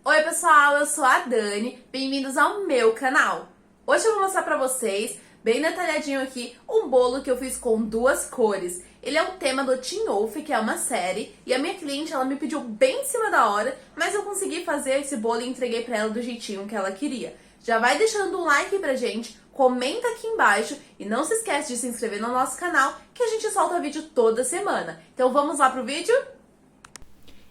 Oi pessoal, eu sou a Dani, bem-vindos ao meu canal. Hoje eu vou mostrar pra vocês, bem detalhadinho aqui, um bolo que eu fiz com duas cores. Ele é o tema do Teen Wolf, que é uma série, e a minha cliente ela me pediu bem em cima da hora, mas eu consegui fazer esse bolo e entreguei pra ela do jeitinho que ela queria. Já vai deixando um like pra gente, comenta aqui embaixo e não se esquece de se inscrever no nosso canal, que a gente solta vídeo toda semana. Então vamos lá pro vídeo?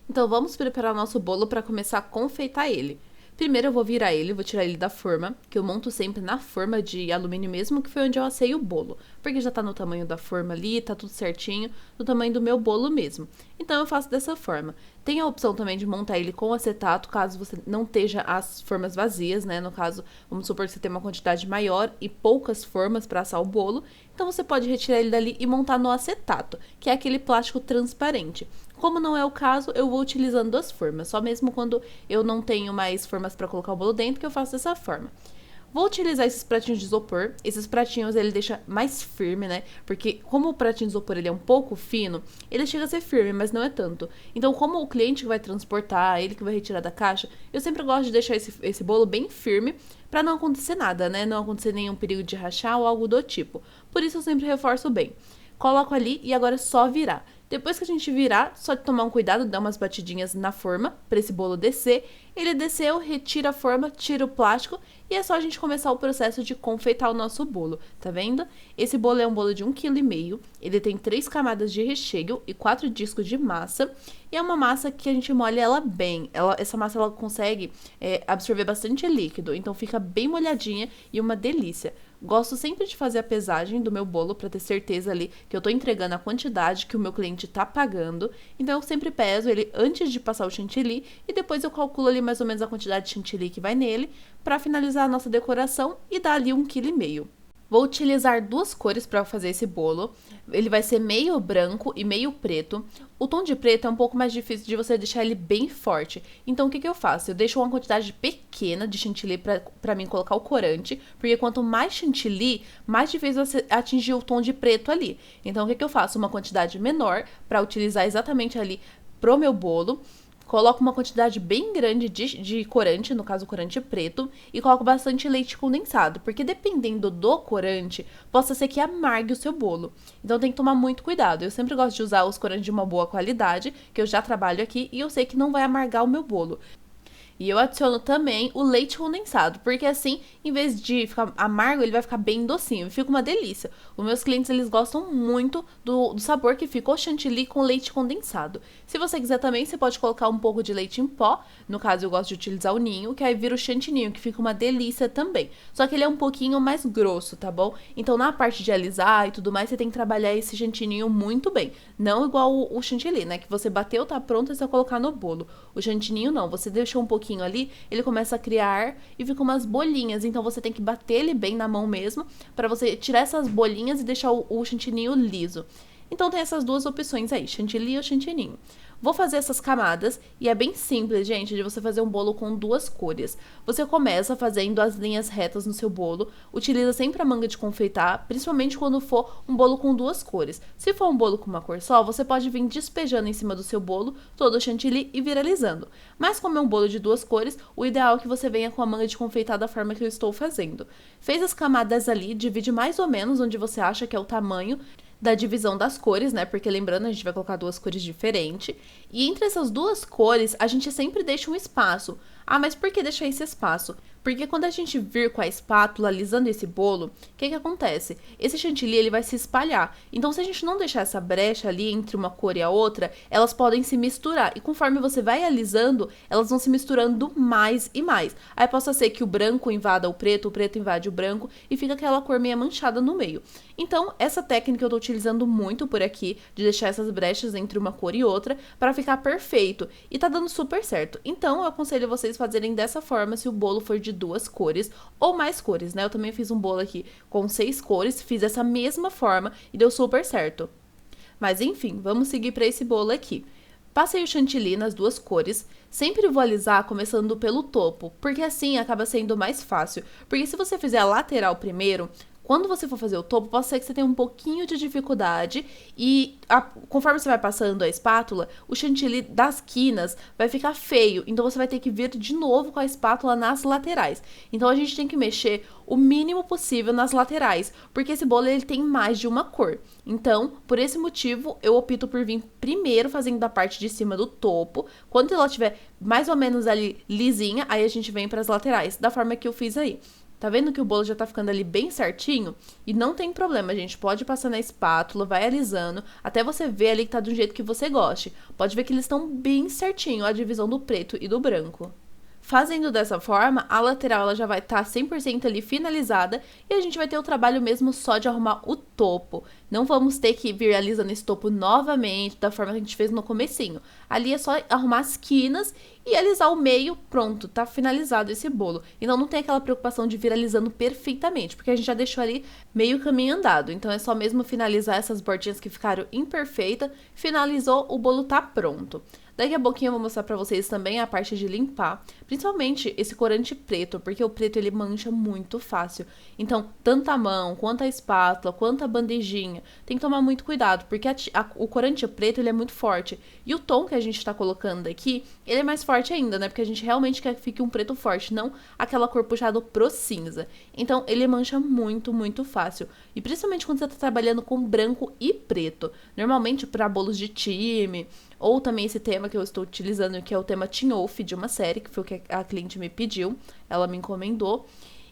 Então vamos preparar o nosso bolo para começar a confeitar ele. Primeiro eu vou virar ele, vou tirar ele da forma, que eu monto sempre na forma de alumínio mesmo, que foi onde eu assei o bolo. Porque já tá no tamanho da forma ali, tá tudo certinho, no tamanho do meu bolo mesmo. Então eu faço dessa forma. Tem a opção também de montar ele com acetato, caso você não esteja as formas vazias, né? No caso, vamos supor que você tem uma quantidade maior e poucas formas para assar o bolo. Então você pode retirar ele dali e montar no acetato, que é aquele plástico transparente. Como não é o caso, eu vou utilizando duas formas, só mesmo quando eu não tenho mais formas para colocar o bolo dentro que eu faço dessa forma. Vou utilizar esses pratinhos de isopor. Esses pratinhos ele deixa mais firme, né? Porque como o pratinho de isopor ele é um pouco fino, ele chega a ser firme, mas não é tanto. Então, como o cliente que vai transportar, ele que vai retirar da caixa, eu sempre gosto de deixar esse bolo bem firme para não acontecer nada, né? Não acontecer nenhum perigo de rachar ou algo do tipo. Por isso eu sempre reforço bem. Coloco ali e agora é só virar. Depois que a gente virar, só de tomar um cuidado, dar umas batidinhas na forma para esse bolo descer. Ele desceu, retira a forma, tira o plástico e é só a gente começar o processo de confeitar o nosso bolo, tá vendo? Esse bolo é um bolo de 1,5 kg, ele tem 3 camadas de recheio e 4 discos de massa. E é uma massa que a gente molha ela bem, essa massa ela consegue absorver bastante líquido, então fica bem molhadinha e uma delícia. Gosto sempre de fazer a pesagem do meu bolo para ter certeza ali que eu tô entregando a quantidade que o meu cliente tá pagando. Então eu sempre peso ele antes de passar o chantilly e depois eu calculo ali mais ou menos a quantidade de chantilly que vai nele para finalizar a nossa decoração e dar ali 1,5 kg. Vou utilizar duas cores para fazer esse bolo. Ele vai ser meio branco e meio preto. O tom de preto é um pouco mais difícil de você deixar ele bem forte. Então, o que eu faço? Eu deixo uma quantidade pequena de chantilly para mim colocar o corante. Porque quanto mais chantilly, mais difícil você atingir o tom de preto ali. Então, o que eu faço? Uma quantidade menor para utilizar exatamente ali pro meu bolo. Coloco uma quantidade bem grande de corante, no caso corante preto, e coloco bastante leite condensado, porque dependendo do corante, possa ser que amargue o seu bolo. Então tem que tomar muito cuidado. Eu sempre gosto de usar os corantes de uma boa qualidade, que eu já trabalho aqui, e eu sei que não vai amargar o meu bolo. E eu adiciono também o leite condensado, porque assim, em vez de ficar amargo, ele vai ficar bem docinho e fica uma delícia. Os meus clientes, eles gostam muito do sabor que fica o chantilly com leite condensado. Se você quiser também, você pode colocar um pouco de leite em pó. No caso, eu gosto de utilizar o ninho, que aí vira o chantininho, que fica uma delícia também. Só que ele é um pouquinho mais grosso, tá bom? Então, na parte de alisar e tudo mais, você tem que trabalhar esse chantininho muito bem. Não igual o chantilly, né? Que você bateu, tá pronto, é só colocar no bolo. O chantininho não, você deixou um pouquinho ali, ele começa a criar e fica umas bolinhas, então você tem que bater ele bem na mão mesmo, para você tirar essas bolinhas e deixar o chantininho liso. Então tem essas duas opções aí, chantilly ou chantininho. Vou fazer essas camadas e é bem simples, gente, de você fazer um bolo com duas cores. Você começa fazendo as linhas retas no seu bolo, utiliza sempre a manga de confeitar, principalmente quando for um bolo com duas cores. Se for um bolo com uma cor só, você pode vir despejando em cima do seu bolo todo o chantilly e viralizando. Mas como é um bolo de duas cores, o ideal é que você venha com a manga de confeitar da forma que eu estou fazendo. Fez as camadas ali, divide mais ou menos onde você acha que é o tamanho da divisão das cores, né? Porque lembrando, a gente vai colocar duas cores diferentes. E entre essas duas cores, a gente sempre deixa um espaço. Ah, mas por que deixar esse espaço? Porque quando a gente vir com a espátula alisando esse bolo, o que acontece? Esse chantilly, ele vai se espalhar. Então, se a gente não deixar essa brecha ali entre uma cor e a outra, elas podem se misturar. E conforme você vai alisando, elas vão se misturando mais e mais. Aí possa ser que o branco invada o preto invade o branco e fica aquela cor meio manchada no meio. Então, essa técnica eu tô utilizando muito por aqui, de deixar essas brechas entre uma cor e outra, para ficar perfeito. E tá dando super certo. Então, eu aconselho vocês fazerem dessa forma se o bolo for de duas cores ou mais cores, né? Eu também fiz um bolo aqui com 6 cores, fiz essa mesma forma e deu super certo. Mas enfim, vamos seguir para esse bolo aqui. Passei o chantilly nas duas cores, sempre vou alisar começando pelo topo, porque assim acaba sendo mais fácil. Porque se você fizer a lateral primeiro, Quando você for fazer o topo, pode ser que você tenha um pouquinho de dificuldade e conforme você vai passando a espátula, o chantilly das quinas vai ficar feio. Então você vai ter que vir de novo com a espátula nas laterais. Então a gente tem que mexer o mínimo possível nas laterais, porque esse bolo ele tem mais de uma cor. Então, por esse motivo, eu opto por vir primeiro fazendo da parte de cima do topo. Quando ela estiver mais ou menos ali lisinha, aí a gente vem para as laterais, da forma que eu fiz aí. Tá vendo que o bolo já tá ficando ali bem certinho? E não tem problema, a gente pode passar na espátula, vai alisando, até você ver ali que tá do jeito que você goste. Pode ver que eles estão bem certinho, a divisão do preto e do branco. Fazendo dessa forma, a lateral ela já vai estar 100% ali finalizada e a gente vai ter o trabalho mesmo só de arrumar o topo. Não vamos ter que vir alisando esse topo novamente, da forma que a gente fez no comecinho. Ali é só arrumar as quinas e alisar o meio, pronto, tá finalizado esse bolo. Então não tem aquela preocupação de vir alisando perfeitamente, porque a gente já deixou ali meio caminho andado. Então é só mesmo finalizar essas bordinhas que ficaram imperfeitas, finalizou, o bolo tá pronto. Daqui a pouquinho eu vou mostrar pra vocês também a parte de limpar, principalmente esse corante preto, porque o preto ele mancha muito fácil. Então, tanto a mão, quanto a espátula, quanto a bandejinha, tem que tomar muito cuidado, porque o corante preto ele é muito forte. E o tom que a gente tá colocando aqui, ele é mais forte ainda, né? Porque a gente realmente quer que fique um preto forte, não aquela cor puxada pro cinza. Então, ele mancha muito, muito fácil. E principalmente quando você tá trabalhando com branco e preto. Normalmente, para bolos de time, ou também esse tema que eu estou utilizando, que é o tema Teen Wolf de uma série, que foi o que a cliente me pediu, ela me encomendou,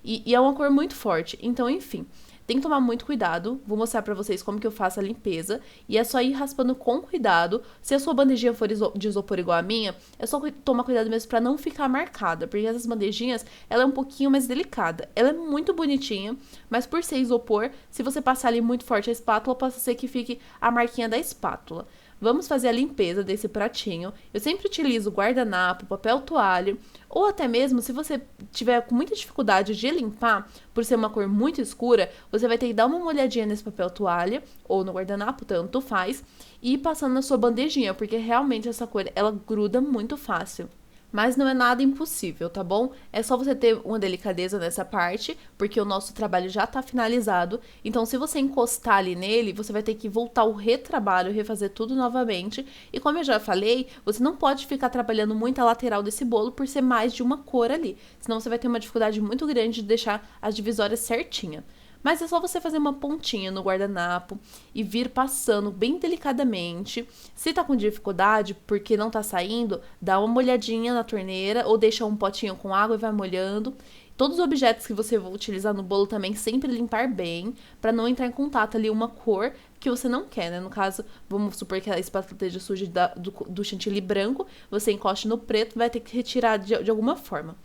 e é uma cor muito forte. Então, enfim, tem que tomar muito cuidado. Vou mostrar pra vocês como que eu faço a limpeza, e é só ir raspando com cuidado. Se a sua bandejinha for de isopor igual a minha, é só tomar cuidado mesmo pra não ficar marcada, porque essas bandejinhas, ela é um pouquinho mais delicada. Ela é muito bonitinha, mas por ser isopor, se você passar ali muito forte a espátula, pode ser que fique a marquinha da espátula. Vamos fazer a limpeza desse pratinho. Eu sempre utilizo guardanapo, papel toalha, ou até mesmo se você tiver com muita dificuldade de limpar, por ser uma cor muito escura, você vai ter que dar uma molhadinha nesse papel toalha, ou no guardanapo, tanto faz, e ir passando na sua bandejinha, porque realmente essa cor, ela gruda muito fácil. Mas não é nada impossível, tá bom? É só você ter uma delicadeza nessa parte, porque o nosso trabalho já tá finalizado. Então, se você encostar ali nele, você vai ter que voltar o retrabalho, refazer tudo novamente. E como eu já falei, você não pode ficar trabalhando muito a lateral desse bolo por ser mais de uma cor ali. Senão você vai ter uma dificuldade muito grande de deixar as divisórias certinha. Mas é só você fazer uma pontinha no guardanapo e vir passando bem delicadamente. Se tá com dificuldade porque não tá saindo, dá uma molhadinha na torneira ou deixa um potinho com água e vai molhando. Todos os objetos que você vai utilizar no bolo também sempre limpar bem, para não entrar em contato ali uma cor que você não quer, né? No caso, vamos supor que a espátula esteja suja do chantilly branco, você encoste no preto, vai ter que retirar de alguma forma.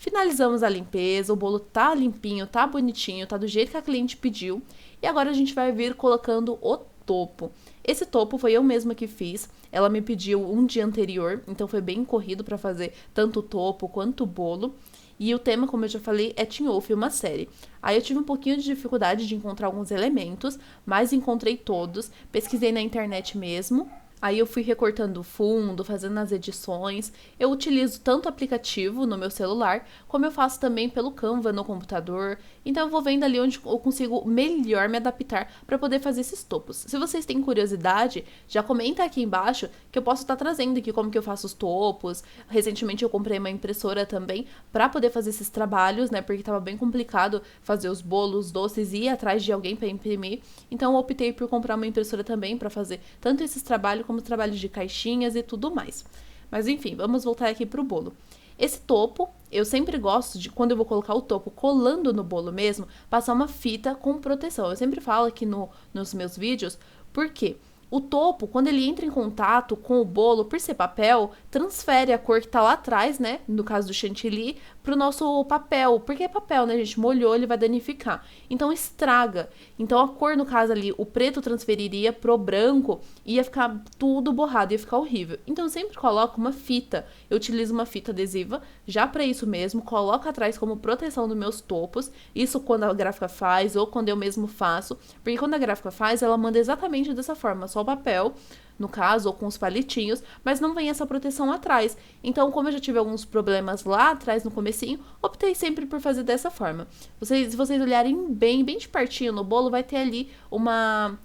Finalizamos a limpeza, o bolo tá limpinho, tá bonitinho, tá do jeito que a cliente pediu. E agora a gente vai vir colocando o topo. Esse topo foi eu mesma que fiz, ela me pediu um dia anterior, então foi bem corrido para fazer tanto o topo quanto o bolo. E o tema, como eu já falei, é Teen Wolf, uma série. Aí eu tive um pouquinho de dificuldade de encontrar alguns elementos, mas encontrei todos, pesquisei na internet mesmo. Aí eu fui recortando o fundo, fazendo as edições. Eu utilizo tanto o aplicativo no meu celular, como eu faço também pelo Canva no computador. Então eu vou vendo ali onde eu consigo melhor me adaptar para poder fazer esses topos. Se vocês têm curiosidade, já comenta aqui embaixo que eu posso estar trazendo aqui como que eu faço os topos. Recentemente eu comprei uma impressora também para poder fazer esses trabalhos, né? Porque tava bem complicado fazer os bolos, doces e ir atrás de alguém para imprimir. Então eu optei por comprar uma impressora também para fazer tanto esses trabalhos como trabalhos de caixinhas e tudo mais. Mas enfim, vamos voltar aqui pro bolo. Esse topo, eu sempre gosto de, quando eu vou colocar o topo colando no bolo mesmo, passar uma fita com proteção. Eu sempre falo aqui nos meus vídeos, porque o topo, quando ele entra em contato com o bolo, por ser papel, transfere a cor que tá lá atrás, né, no caso do chantilly, pro nosso papel, porque é papel, né, gente, molhou, ele vai danificar. Então estraga. Então a cor, no caso ali, o preto transferiria pro branco, ia ficar tudo borrado, ia ficar horrível. Então eu sempre coloco uma fita, eu utilizo uma fita adesiva, já pra isso mesmo, coloco atrás como proteção dos meus topos, isso quando a gráfica faz ou quando eu mesmo faço, porque quando a gráfica faz, ela manda exatamente dessa forma, só o papel, no caso, ou com os palitinhos, mas não vem essa proteção atrás. Então, como eu já tive alguns problemas lá atrás no comecinho, optei sempre por fazer dessa forma. Se vocês olharem bem de pertinho no bolo, vai ter ali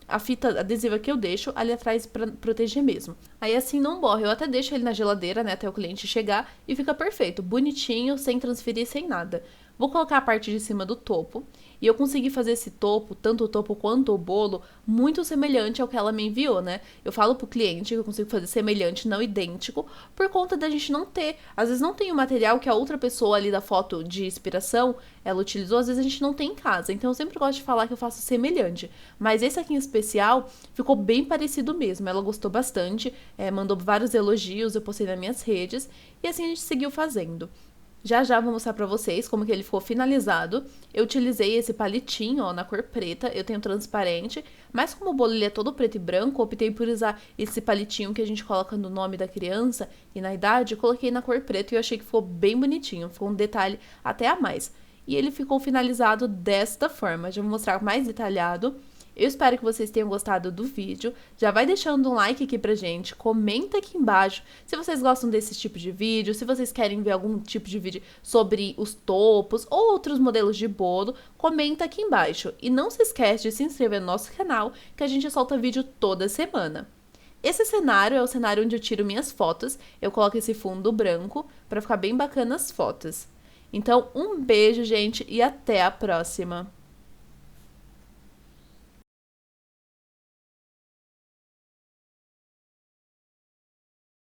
a fita adesiva que eu deixo ali atrás pra proteger mesmo. Aí assim não borra, eu até deixo ele na geladeira, né, até o cliente chegar e fica perfeito, bonitinho, sem transferir, sem nada. Vou colocar a parte de cima do topo. E eu consegui fazer esse topo, tanto o topo quanto o bolo, muito semelhante ao que ela me enviou, né? Eu falo pro cliente que eu consigo fazer semelhante, não idêntico, por conta da gente não ter. Às vezes não tem o material que a outra pessoa ali da foto de inspiração, ela utilizou, às vezes a gente não tem em casa. Então eu sempre gosto de falar que eu faço semelhante. Mas esse aqui em especial ficou bem parecido mesmo. Ela gostou bastante, mandou vários elogios, eu postei nas minhas redes. E assim a gente seguiu fazendo. Já vou mostrar pra vocês como que ele ficou finalizado. Eu utilizei esse palitinho, ó, na cor preta, eu tenho transparente, mas como o bolo ele é todo preto e branco, optei por usar esse palitinho que a gente coloca no nome da criança e na idade, eu coloquei na cor preta e eu achei que ficou bem bonitinho, ficou um detalhe até a mais. E ele ficou finalizado desta forma, já vou mostrar mais detalhado. Eu espero que vocês tenham gostado do vídeo. Já vai deixando um like aqui pra gente, comenta aqui embaixo se vocês gostam desse tipo de vídeo, se vocês querem ver algum tipo de vídeo sobre os topos ou outros modelos de bolo, comenta aqui embaixo. E não se esquece de se inscrever no nosso canal, que a gente solta vídeo toda semana. Esse cenário é o cenário onde eu tiro minhas fotos, eu coloco esse fundo branco pra ficar bem bacana as fotos. Então, um beijo, gente, e até a próxima!